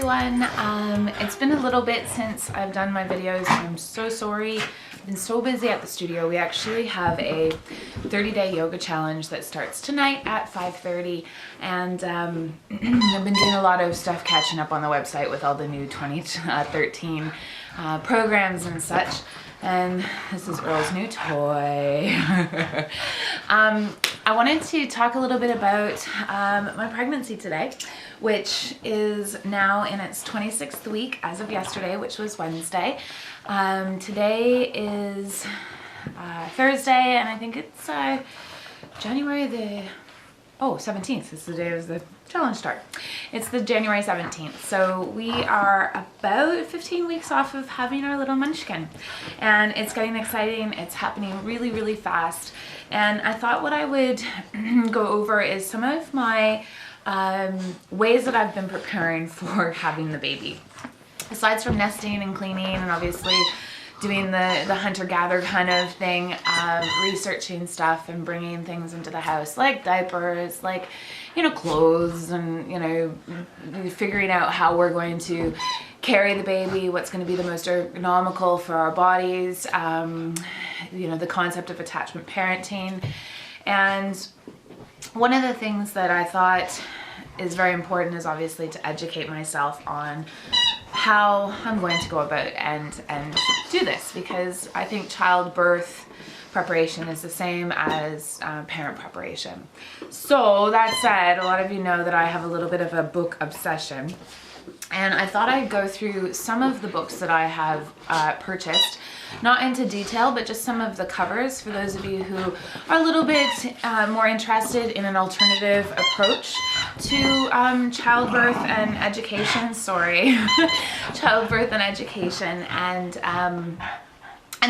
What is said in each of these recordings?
everyone. It's been a little bit since I've done my videos. I'm so sorry. I've been so busy at the studio. We actually have a 30-day yoga challenge that starts tonight at 5:30, and I've been doing a lot of stuff catching up on the website with all the new 2013 programs and such. And this is Earl's new toy. I wanted to talk a little bit about my pregnancy today, which is now in its 26th week as of yesterday, which was Wednesday. Today is Thursday, and I think it's January the 17th. This is the day of the challenge start. It's the January 17th. So we are about 15 weeks off of having our little munchkin, and it's getting exciting. It's happening really, really fast. And I thought what I would go over is some of my ways that I've been preparing for having the baby. Aside from nesting and cleaning and obviously doing the hunter-gatherer kind of thing, researching stuff and bringing things into the house like diapers, like, you know, clothes, and, you know, figuring out how we're going to carry the baby, what's going to be the most ergonomical for our bodies, you know, the concept of attachment parenting. And one of the things that I thought is very important is obviously to educate myself on how I'm going to go about and do this, because I think childbirth preparation is the same as parent preparation. So that said, a lot of you know that I have a little bit of a book obsession, and I thought I'd go through some of the books that I have purchased, not into detail, but just some of the covers for those of you who are a little bit more interested in an alternative approach to childbirth and education. Sorry, childbirth and education. And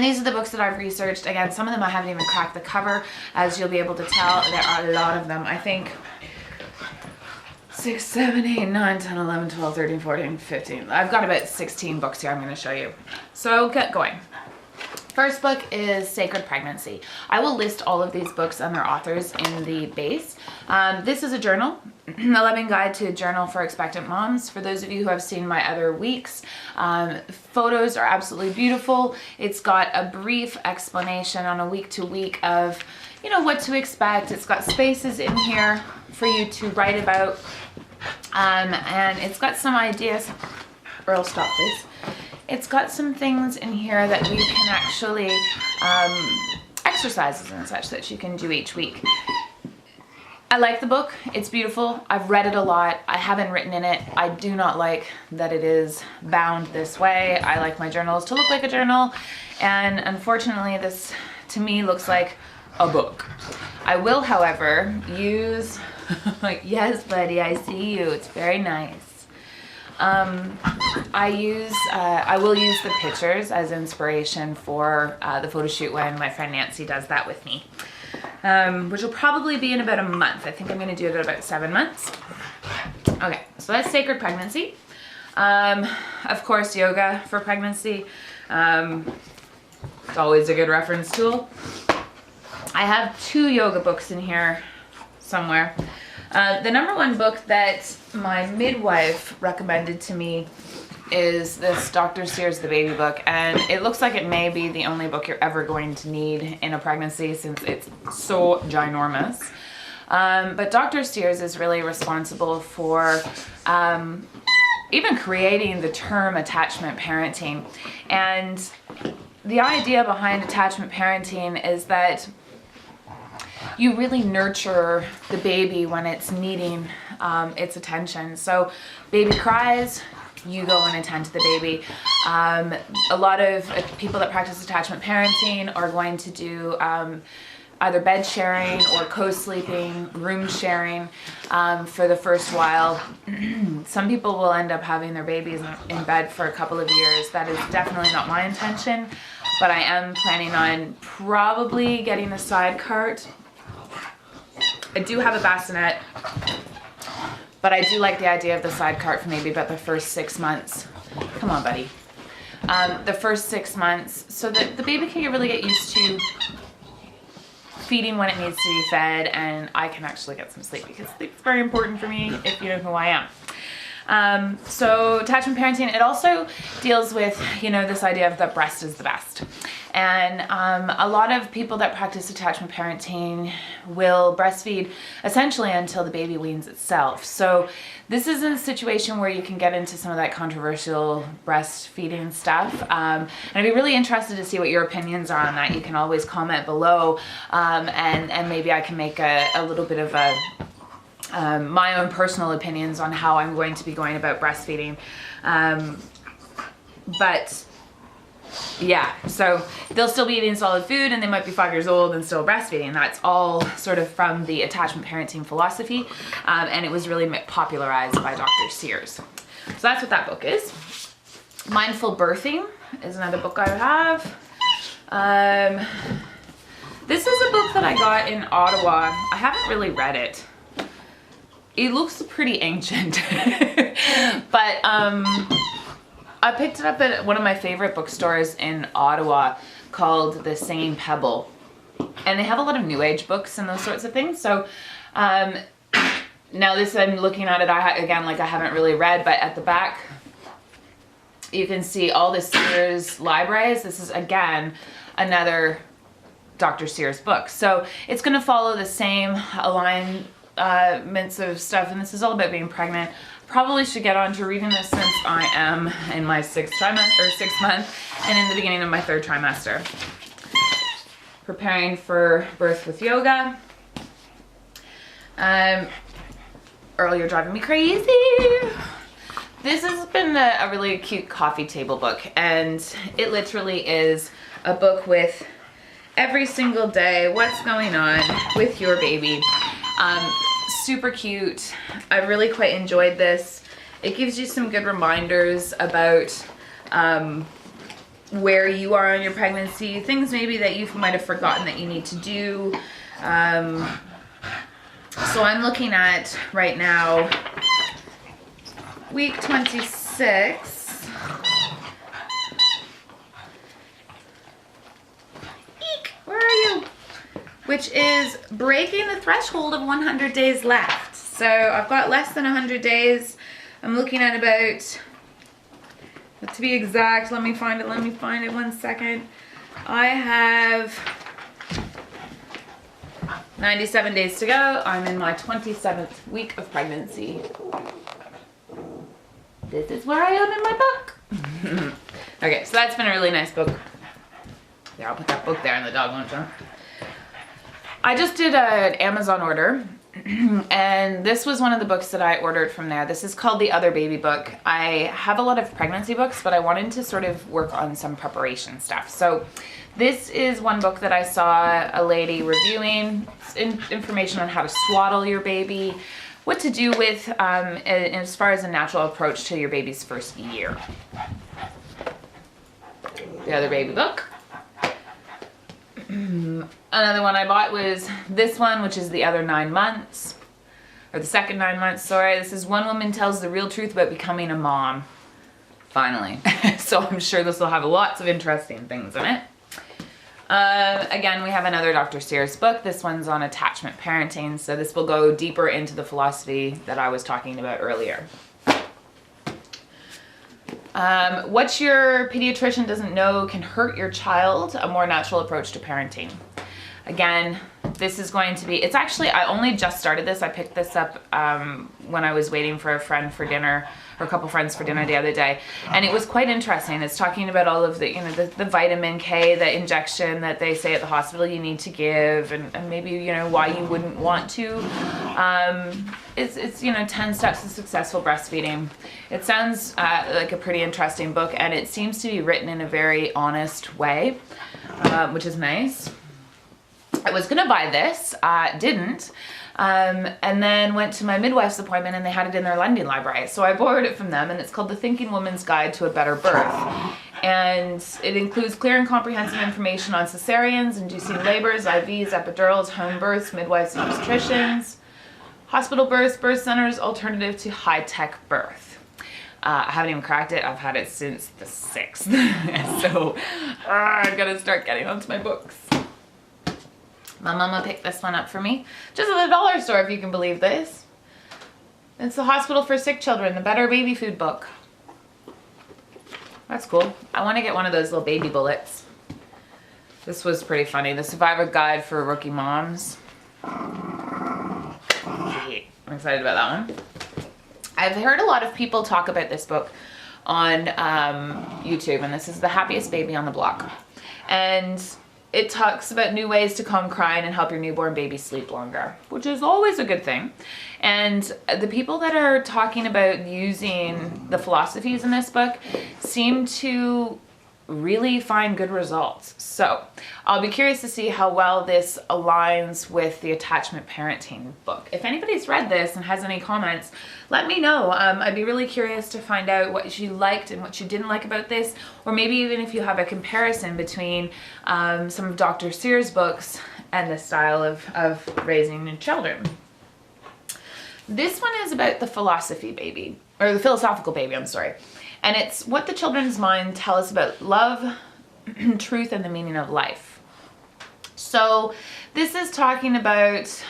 these are the books that I've researched. Again, some of them I haven't even cracked the cover, as you'll be able to tell. There are a lot of them. I think 6, 7, 8, 9, 10, 11, 12, 13, 14, 15. I've got about 16 books here I'm going to show you. So get going. First book is Sacred Pregnancy. I will list all of these books and their authors in the base. This is a journal, a loving guide to a journal for expectant moms. For those of you who have seen my other weeks, photos are absolutely beautiful. It's got a brief explanation on a week-to-week of, you know, what to expect. It's got spaces in here for you to write about, and it's got some ideas. Earl, stop please. It's got some things in here that you can actually, exercises and such that you can do each week. I like the book. It's beautiful. I've read it a lot. I haven't written in it. I do not like that it is bound this way. I like my journals to look like a journal, and unfortunately this to me looks like a book. I will, however, use, yes buddy, I see you. It's very nice. I will use the pictures as inspiration for the photo shoot when my friend Nancy does that with me, which will probably be in about a month. I think I'm going to do it at about 7 months. Okay, so that's Sacred Pregnancy. Of course, Yoga for Pregnancy. It's always a good reference tool. I have 2 yoga books in here somewhere. The number 1 book that my midwife recommended to me is this Dr. Sears The Baby book, and it looks like it may be the only book you're ever going to need in a pregnancy since it's so ginormous. But Dr. Sears is really responsible for even creating the term attachment parenting. And the idea behind attachment parenting is that you really nurture the baby when it's needing its attention. So baby cries, you go and attend to the baby. A lot of people that practice attachment parenting are going to do either bed sharing or co-sleeping, room sharing for the first while. Some people will end up having their babies in bed for a couple of years. That is definitely not my intention, but I am planning on probably getting a side cart. I do have a bassinet, but I do like the idea of the side cart for maybe about the first 6 months. Come on, buddy. The first 6 months, so that the baby can really get used to feeding when it needs to be fed, and I can actually get some sleep, because sleep is very important for me if you know who I am. So attachment parenting, it also deals with, you know, this idea of that breast is the best. And a lot of people that practice attachment parenting will breastfeed essentially until the baby weans itself. So this is a situation where you can get into some of that controversial breastfeeding stuff. And I'd be really interested to see what your opinions are on that. You can always comment below, and maybe I can make a little bit of a my own personal opinions on how I'm going to be going about breastfeeding. But yeah, so they'll still be eating solid food and they might be 5 years old and still breastfeeding. That's all sort of from the attachment parenting philosophy, and it was really popularized by Dr. Sears. So that's what that book is. Mindful Birthing is another book I have. This is a book that I got in Ottawa. I haven't really read it. It looks pretty ancient, but I picked it up at one of my favorite bookstores in Ottawa called The Singing Pebble. And they have a lot of new age books and those sorts of things. So now this, I'm looking at it, again, like I haven't really read, but at the back, you can see all the Sears libraries. This is, again, another Dr. Sears book. So it's going to follow the same alignments of stuff. And this is all about being pregnant. Probably should get on to reading this since I am in my sixth month and in the beginning of my 3rd trimester. Preparing for birth with yoga. Earl, you're driving me crazy. This has been a really cute coffee table book, and it literally is a book with every single day what's going on with your baby. Super cute. I really quite enjoyed this. It gives you some good reminders about where you are in your pregnancy, things maybe that you might have forgotten that you need to do. So I'm looking at right now week 26. Eek, where are you? Which is breaking the threshold of 100 days left. So I've got less than 100 days. I'm looking at about, to be exact, let me find it 1 second. I have 97 days to go. I'm in my 27th week of pregnancy. This is where I am in my book. Okay, so that's been a really nice book. There, I'll put that book there and the dog won't jump. I just did an Amazon order, and this was one of the books that I ordered from there. This is called The Other Baby Book. I have a lot of pregnancy books, but I wanted to sort of work on some preparation stuff. So this is one book that I saw a lady reviewing, information on how to swaddle your baby, what to do with as far as a natural approach to your baby's first year. The Other Baby Book. Another one I bought was this one, which is The Other 9 Months, or the second 9 months, sorry. This is One Woman Tells the Real Truth About Becoming a Mom. Finally. So I'm sure this will have lots of interesting things in it. Again, we have another Dr. Sears book. This one's on attachment parenting, so this will go deeper into the philosophy that I was talking about earlier. What your pediatrician doesn't know can hurt your child, a more natural approach to parenting. Again, this is going to be, it's actually, I only just started this. I picked this up when I was waiting for a friend for dinner, or a couple friends for dinner the other day. And it was quite interesting. It's talking about all of the, you know, the vitamin K, the injection that they say at the hospital you need to give, and maybe, you know, why you wouldn't want to. It's you know, 10 steps to successful breastfeeding. It sounds like a pretty interesting book, and it seems to be written in a very honest way, which is nice. I was gonna buy this, didn't, and then went to my midwife's appointment and they had it in their lending library. So I borrowed it from them, and it's called The Thinking Woman's Guide to a Better Birth. And it includes clear and comprehensive information on cesareans, inducing labors, IVs, epidurals, home births, midwives and obstetricians, hospital births, birth centers, alternative to high-tech birth. I haven't even cracked it. I've had it since the 6th. So I've got to start getting onto my books. My mama picked this one up for me, just at the dollar store, if you can believe this. It's the Hospital for Sick Children, the Better Baby Food book. That's cool. I want to get one of those little baby bullets. This was pretty funny. The Survivor Guide for Rookie Moms. I'm excited about that one. I've heard a lot of people talk about this book on YouTube, and this is The Happiest Baby on the Block. And it talks about new ways to calm crying and help your newborn baby sleep longer, which is always a good thing. And the people that are talking about using the philosophies in this book seem to really find good results. So I'll be curious to see how well this aligns with the attachment parenting book. If anybody's read this and has any comments, let me know. I'd be really curious to find out what you liked and what you didn't like about this, or maybe even if you have a comparison between some of Dr. Sears' books and the style of raising children. This one is about the philosophy baby, or the philosophical baby, I'm sorry. And it's what the children's mind tell us about love, truth, and the meaning of life. So this is talking about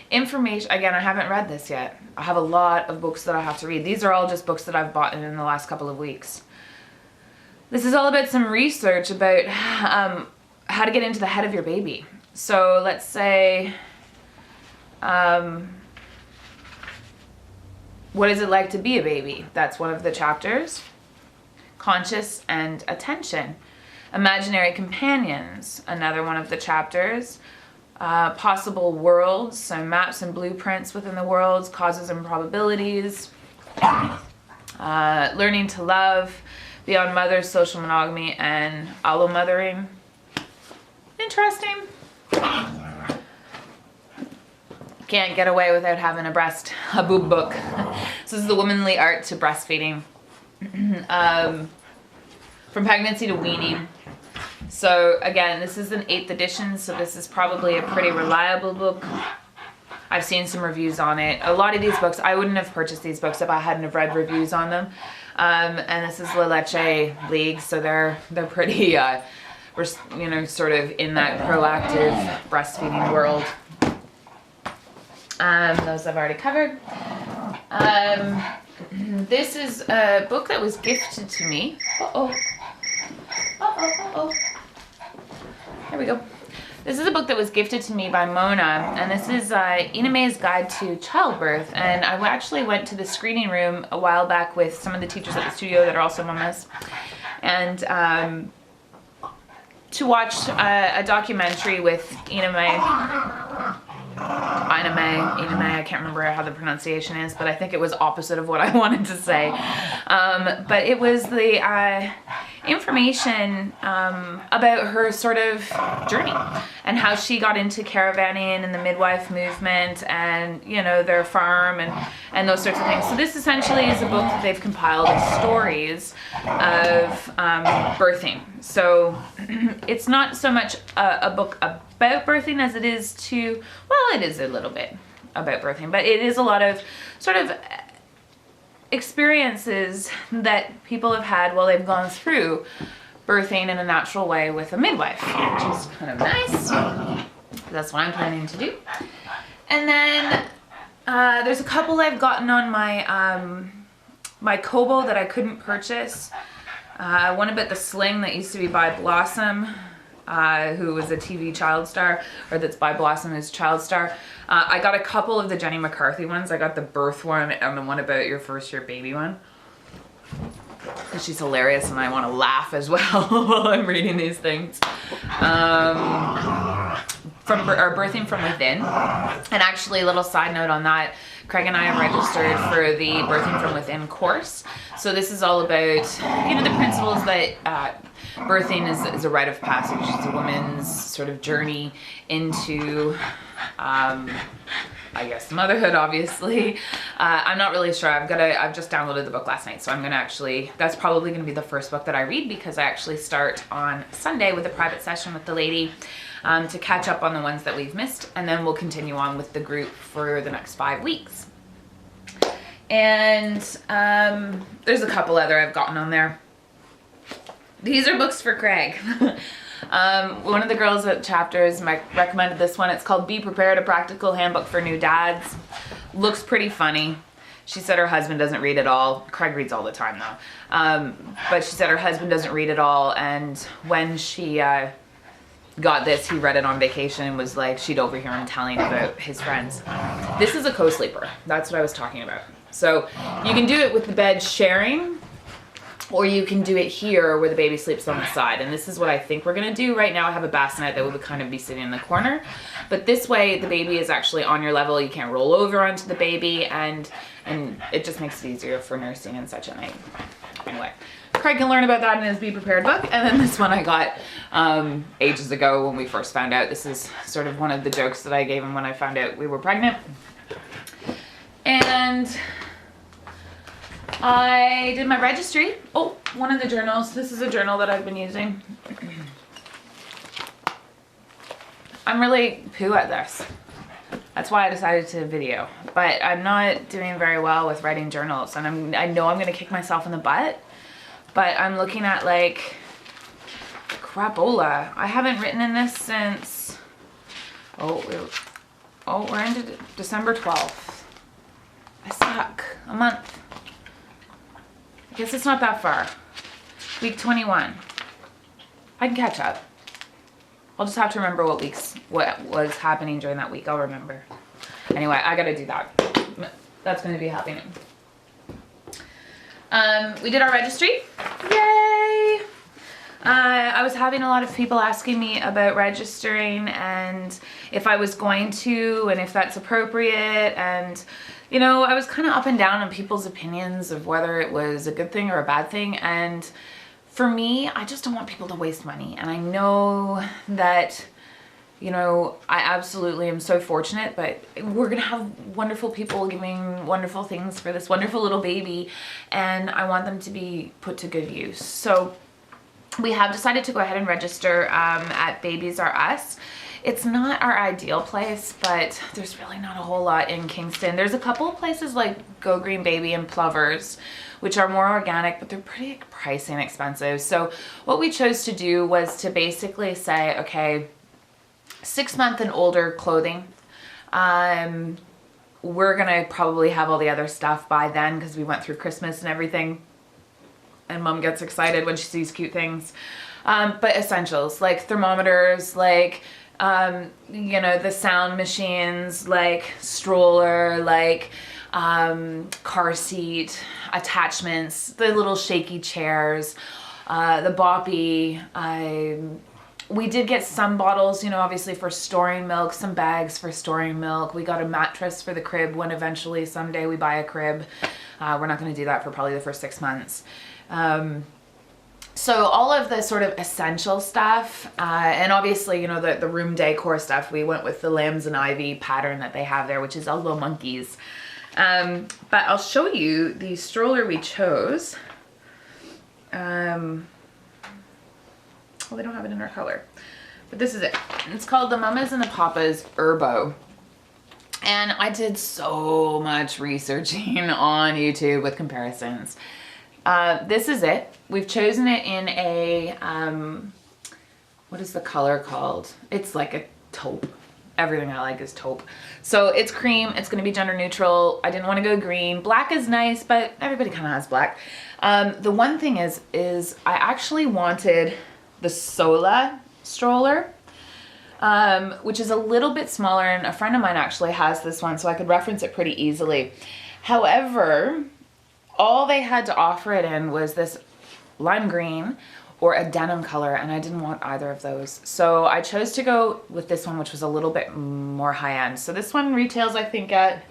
information. Again, I haven't read this yet. I have a lot of books that I have to read. These are all just books that I've bought in the last couple of weeks. This is all about some research about how to get into the head of your baby. So let's say, what is it like to be a baby? That's one of the chapters. Conscious and attention. Imaginary companions, another one of the chapters. Possible worlds, so maps and blueprints within the worlds, causes and probabilities. Learning to love, beyond mothers, social monogamy, and allomothering. Interesting. Can't get away without having a boob book. This is The Womanly Art to Breastfeeding. From pregnancy to weaning. So again, this is an 8th edition, so this is probably a pretty reliable book. I've seen some reviews on it. A lot of these books, I wouldn't have purchased these books if I hadn't have read reviews on them. And this is La Leche League, so they're pretty, you know, sort of in that proactive breastfeeding world. Those I've already covered. This is a book that was gifted to me. There we go. This is a book that was gifted to me by Mona, and this is Ina May's Guide to Childbirth. And I actually went to the screening room a while back with some of the teachers at the studio that are also mamas, and to watch a documentary with Ina May, I can't remember how the pronunciation is, but I think it was opposite of what I wanted to say. But it was the information about her sort of journey and how she got into caravanning and the midwife movement and, you know, their farm and those sorts of things. So this essentially is a book that they've compiled of stories of birthing. So it's not so much a book about birthing as it is it is a little bit about birthing, but it is a lot of sort of experiences that people have had while they've gone through birthing in a natural way with a midwife, which is kind of nice. That's what I'm planning to do. And then there's a couple I've gotten on my my Kobo that I couldn't purchase. One about the sling that used to be by Blossom, who was a TV child star, or that's by Blossom who's child star. I got a couple of the Jenny McCarthy ones. I got the birth one and the one about your first year baby one. Because she's hilarious and I want to laugh as well while I'm reading these things. Birthing from Within. And actually, a little side note on that, Craig and I have registered for the Birthing from Within course. So this is all about, you know, the principles that birthing is a rite of passage. It's a woman's sort of journey into, I guess, motherhood, obviously. I'm not really sure. I've just downloaded the book last night, so I'm gonna that's probably gonna be the first book that I read, because I actually start on Sunday with a private session with the lady to catch up on the ones that we've missed, and then we'll continue on with the group for the next 5 weeks. And there's a couple other I've gotten on there. These are books for Craig. One of the girls at Chapters recommended this one. It's called Be Prepared, A Practical Handbook for New Dads. Looks pretty funny. She said her husband doesn't read it all. Craig reads all the time though. But she said her husband doesn't read it all, and when she got this, he read it on vacation and was like, she'd overhear him telling about his friends. This is a co-sleeper. That's what I was talking about. So you can do it with the bed sharing, or you can do it here where the baby sleeps on the side. And this is what I think we're gonna do right now. I have a bassinet that would kind of be sitting in the corner, but this way the baby is actually on your level. You can't roll over onto the baby, and it just makes it easier for nursing and such at night. Anyway, Craig can learn about that in his Be Prepared book. And then this one I got ages ago when we first found out. This is sort of one of the jokes that I gave him when I found out we were pregnant. And I did my registry. Oh, one of the journals. This is a journal that I've been using. I'm really poo at this. That's why I decided to video. But I'm not doing very well with writing journals, and I know I'm gonna kick myself in the butt. But I'm looking at like crapola. I haven't written in this since we're into December 12th. I suck. A month. I guess it's not that far. Week 21. I can catch up. I'll just have to remember what was happening during that week. I'll remember. Anyway, I gotta do that. That's gonna be happening. We did our registry. Yay! I was having a lot of people asking me about registering and if I was going to and if that's appropriate, and you know, I was kind of up and down on people's opinions of whether it was a good thing or a bad thing. And for me, I just don't want people to waste money. And I know that, you know, I absolutely am so fortunate, but we're gonna have wonderful people giving wonderful things for this wonderful little baby, and I want them to be put to good use. So we have decided to go ahead and register at Babies R Us. It's not our ideal place, but there's really not a whole lot in Kingston. There's a couple of places like Go Green Baby and Plovers, which are more organic, but they're pretty pricey and expensive. So what we chose to do was to basically say, okay, 6-month and older clothing. We're gonna probably have all the other stuff by then because we went through Christmas and everything. And mom gets excited when she sees cute things. But essentials like thermometers, like, you know, the sound machines, like stroller, like car seat attachments, the little shaky chairs, the boppy. We did get some bottles, you know, obviously for storing milk, some bags for storing milk. We got a mattress for the crib when eventually someday we buy a crib. We're not going to do that for probably the first 6 months. So all of the sort of essential stuff, and obviously, you know, the room decor stuff, we went with the lambs and ivy pattern that they have there, which is all little monkeys. But I'll show you the stroller we chose. Well, they don't have it in our color, but this is it. It's called the Mamas and the Papas Urbo. And I did so much researching on YouTube with comparisons. This is it. We've chosen it in a, what is the color called? It's like a taupe. Everything I like is taupe. So it's cream. It's going to be gender neutral. I didn't want to go green. Black is nice, but everybody kind of has black. The one thing is I actually wanted the Sola stroller, which is a little bit smaller, and a friend of mine actually has this one, so I could reference it pretty easily. However, all they had to offer it in was this lime green or a denim color, and I didn't want either of those. So I chose to go with this one, which was a little bit more high end. So this one retails, I think, at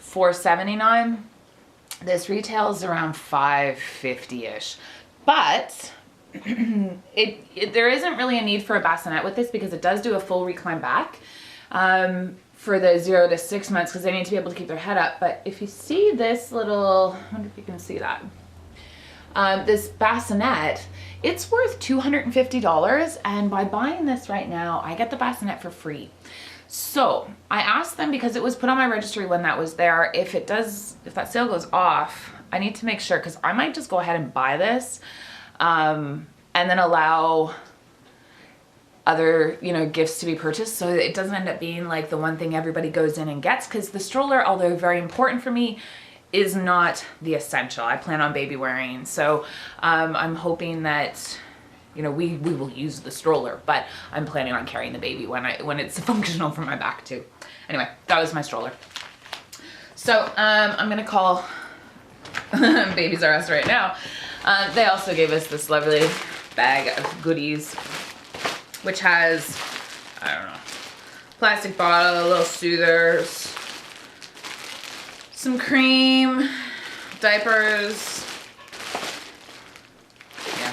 $4.79. This retails around $5.50-ish. But there isn't really a need for a bassinet with this because it does do a full recline back for the 0 to 6 months because they need to be able to keep their head up. But if you see this little, I wonder if you can see that. This bassinet, it's worth $250, and by buying this right now, I get the bassinet for free. So I asked them, because it was put on my registry when that was there, if that sale goes off, I need to make sure, because I might just go ahead and buy this, and then allow other, you know, gifts to be purchased, so it doesn't end up being like the one thing everybody goes in and gets, because the stroller, although very important for me, is not the essential. I plan on baby wearing, so I'm hoping that, you know, we will use the stroller, but I'm planning on carrying the baby when it's functional for my back too. Anyway, that was my stroller. So I'm gonna call Babies R Us right now. They also gave us this lovely bag of goodies, which has, I don't know, plastic bottle, little soothers, some cream, diapers. Yeah.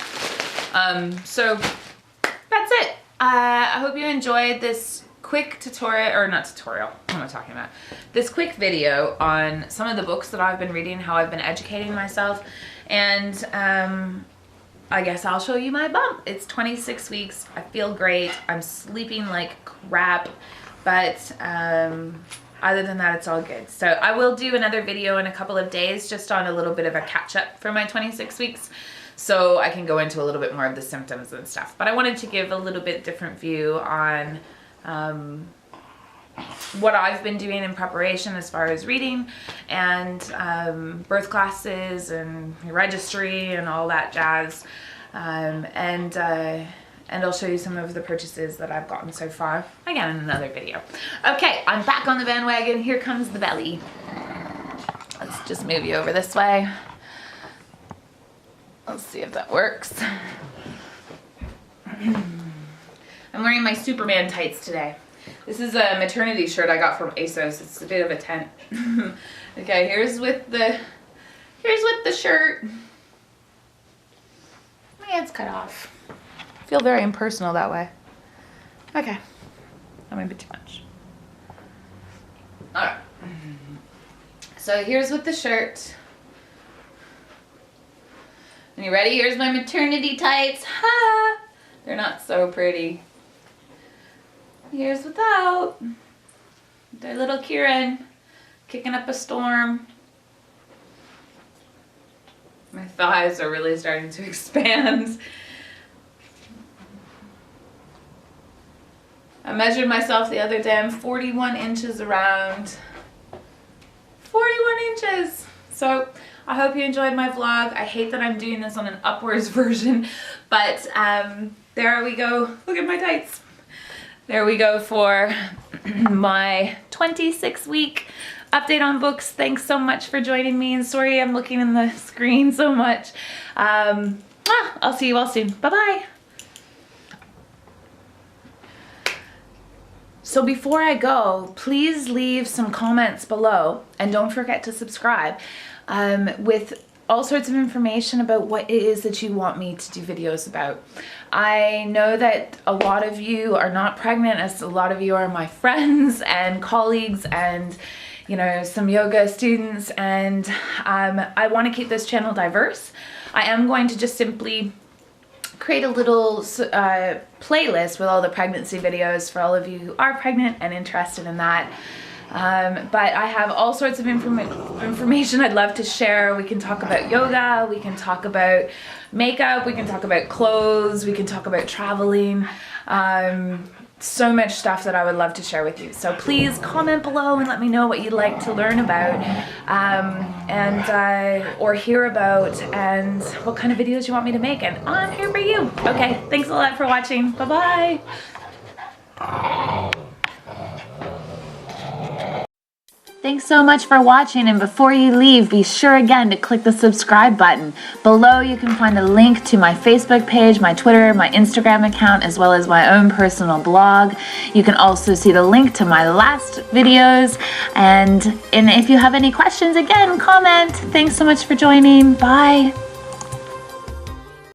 So that's it. I hope you enjoyed this quick tutorial, or not tutorial, what am I talking about? This quick video on some of the books that I've been reading, how I've been educating myself, and I guess I'll show you my bump. It's 26 weeks. I feel great. I'm sleeping like crap, but other than that, it's all good. So I will do another video in a couple of days just on a little bit of a catch up for my 26 weeks. So I can go into a little bit more of the symptoms and stuff. But I wanted to give a little bit different view on what I've been doing in preparation as far as reading and birth classes and registry and all that jazz, and I'll show you some of the purchases that I've gotten so far, again in another video. Okay, I'm back on the bandwagon. Here comes the belly. Let's just move you over this way. Let's see if that works. I'm wearing my Superman tights today. This is a maternity shirt I got from ASOS. It's a bit of a tent. Okay, here's with the shirt. My head's cut off. I feel very impersonal that way. Okay, that might be too much. All right. So here's with the shirt. Are you ready? Here's my maternity tights. Ha! They're not so pretty. Here's without. They're little Kieran kicking up a storm. My thighs are really starting to expand. I measured myself the other day. I'm 41 inches around. 41 inches. So I hope you enjoyed my vlog. I hate that I'm doing this on an upwards version, but there we go. Look at my tights. There we go for my 26-week update on books. Thanks so much for joining me, and sorry I'm looking in the screen so much. I'll see you all soon. Bye-bye. So before I go, please leave some comments below, and don't forget to subscribe with all sorts of information about what it is that you want me to do videos about. I know that a lot of you are not pregnant, as a lot of you are my friends and colleagues and, you know, some yoga students, and I want to keep this channel diverse. I am going to just simply create a little playlist with all the pregnancy videos for all of you who are pregnant and interested in that. But I have all sorts of information I'd love to share. We can talk about yoga, we can talk about makeup, we can talk about clothes, we can talk about traveling. So much stuff that I would love to share with you. So please comment below and let me know what you'd like to learn about or hear about, and what kind of videos you want me to make, and I'm here for you. Okay, thanks a lot for watching. Bye-bye. Thanks so much for watching, and before you leave, be sure again to click the subscribe button. Below you can find a link to my Facebook page, my Twitter, my Instagram account, as well as my own personal blog. You can also see the link to my last videos, and if you have any questions, again, comment. Thanks so much for joining. Bye.